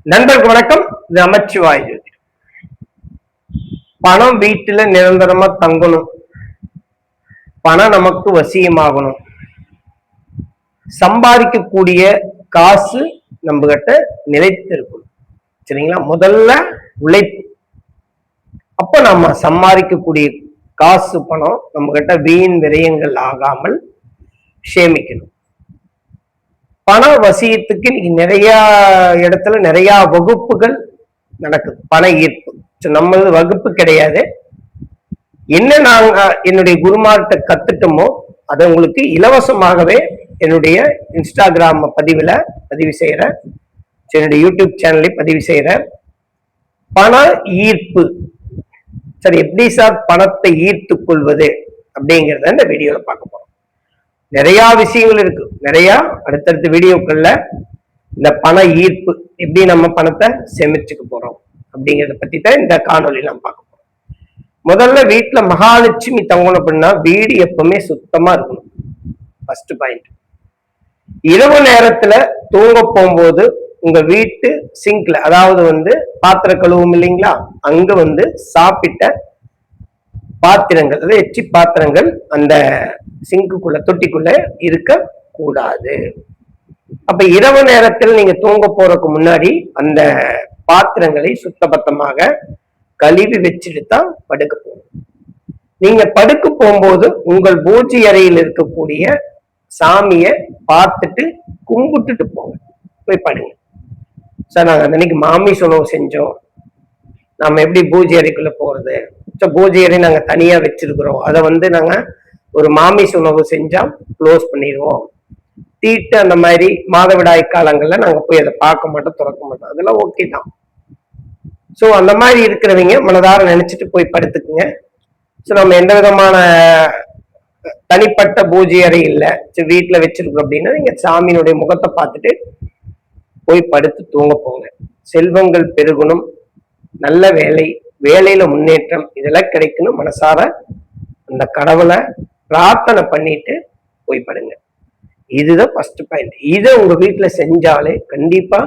நண்பர்களுக்கு வணக்கம். இது நமச்சிவாய ஜோதிடம். பணம் வீட்டுல நிரந்தரமா தங்கணும், பணம் நமக்கு வசியமாகணும், சம்பாதிக்கக்கூடிய காசு நம்ம கிட்ட நிலைத்து இருக்கணும். சரிங்களா? முதல்ல உழைப்பு. அப்ப நம்ம சம்பாதிக்கக்கூடிய காசு பணம் நம்ம கிட்ட வீண் விரயங்கள் ஆகாமல் சேமிக்கணும். பண வசியத்துக்கு இன்னைக்கு நிறைய இடத்துல நிறைய வகுப்புகள் நடக்குது. பண ஈர்ப்பு நம்மளது வகுப்பு கிடையாது. என்ன நாங்க என்னுடைய குருமார்கிட்ட கத்துட்டோமோ அதை உங்களுக்கு இலவசமாகவே என்னுடைய இன்ஸ்டாகிராம் பதிவு செய்யறேன், என்னுடைய யூடியூப் சேனல்ல பதிவு செய்யறேன். பண ஈர்ப்பு. சரி, எப்படி சார் பணத்தை ஈர்த்து கொள்வது அப்படிங்கிறத இந்த வீடியோல பார்க்க போறோம். நிறைய விஷயங்கள் இருக்கு, நிறைய அடுத்தடுத்த வீடியோக்கள்ல இந்த பண ஈர்ப்பு எப்படி நம்ம பணத்தை சேமிச்சுக்க போறோம் அப்படிங்கிறத பத்தி தான் இந்த காணொலி நம்ம பார்க்க போறோம். முதல்ல வீட்டுல மகாலட்சுமி தங்கணும் அப்படின்னா வீடு எப்பவுமே சுத்தமா இருக்கணும். First point. இரவு நேரத்துல தூங்க போகும்போது உங்க வீட்டு சிங்க்ல, அதாவது பாத்திர கழுவும் இல்லைங்களா, அங்க சாப்பிட்ட பாத்திரங்கள், அதாவது எச்சி பாத்திரங்கள் அந்த சிங்குக்குள்ள தொட்டிக்குள்ள இருக்க கூடாது. அப்ப இரவு நேரத்தில் நீங்க தூங்க போறதுக்கு முன்னாடி அந்த பாத்திரங்களை சுத்தபத்தமாக கழுவி வச்சுட்டு தான் படுக்க போகணும். நீங்க படுக்க போகும்போது உங்கள் பூஜை அறையில் இருக்கக்கூடிய சாமிய பார்த்துட்டு கும்பிட்டுட்டு போங்க, போய் படுங்க. சார் நாங்க அன்னைக்கு மாமிச உணவு செஞ்சோம், நம்ம எப்படி பூஜை அறைக்குள்ள போறது? பூஜை அறை நாங்க தனியா வச்சிருக்கிறோம், அதை நாங்க ஒரு மாமிச உணவு செஞ்சா க்ளோஸ் பண்ணிடுவோம். தீட்டு அந்த மாதிரி மாதவிடாய் காலங்கள்ல நாங்க போய் அதை பார்க்க மாட்டோம், திறக்க மாட்டோம், அதெல்லாம் ஓகே தான். ஸோ அந்த மாதிரி இருக்கிறவங்க மனதார நினைச்சிட்டு போய் படுத்துக்குங்க. ஸோ நம்ம எந்த விதமான தனிப்பட்ட பூஜை அறை இல்லை, வீட்டுல வச்சிருக்கோம் அப்படின்னா நீங்க சாமியினுடைய முகத்தை பார்த்துட்டு போய் படுத்து தூங்க போங்க. செல்வங்கள் பெருகணும், நல்ல வேலை, வேலையில முன்னேற்றம் இதெல்லாம் கிடைக்கணும். மனசார அந்த கடவுளை பிரார்த்தனை பண்ணிட்டு போய் படுங்க. இதுதான் ஃபர்ஸ்ட் பாயிண்ட். இதை உங்க வீட்டுல செஞ்சாலே கண்டிப்பா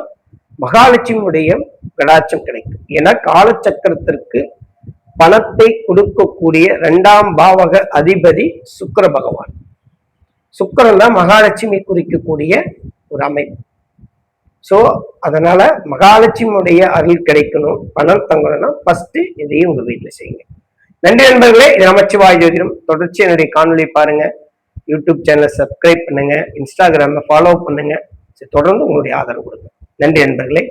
மகாலட்சுமியுடைய கடாட்சம் கிடைக்கும். ஏன்னா காலச்சக்கரத்திற்கு பணத்தை கொடுக்கக்கூடிய 2ஆம் பாவக அதிபதி சுக்கிர பகவான். சுக்கிரன் தான் மகாலட்சுமி குறிக்கக்கூடிய ஒரு அமைப்பு. சோ அதனால மகாலட்சுமியுடைய அருள் கிடைக்கணும், பணம் தங்கணும்னா ஃபர்ஸ்ட் இதையும் உங்க வீட்டுல செய்யுங்க. நன்றி நண்பர்களே. இது நமச்சிவாய ஜோதிடம். தொடர்ச்சி என்னுடைய காணொலி பாருங்க, யூடியூப் சேனலை சப்ஸ்கிரைப் பண்ணுங்க, இன்ஸ்டாகிராம்ல ஃபாலோ பண்ணுங்க. தொடர்ந்து உங்களுடைய ஆதரவு கொடுங்க. நன்றி நண்பர்களே.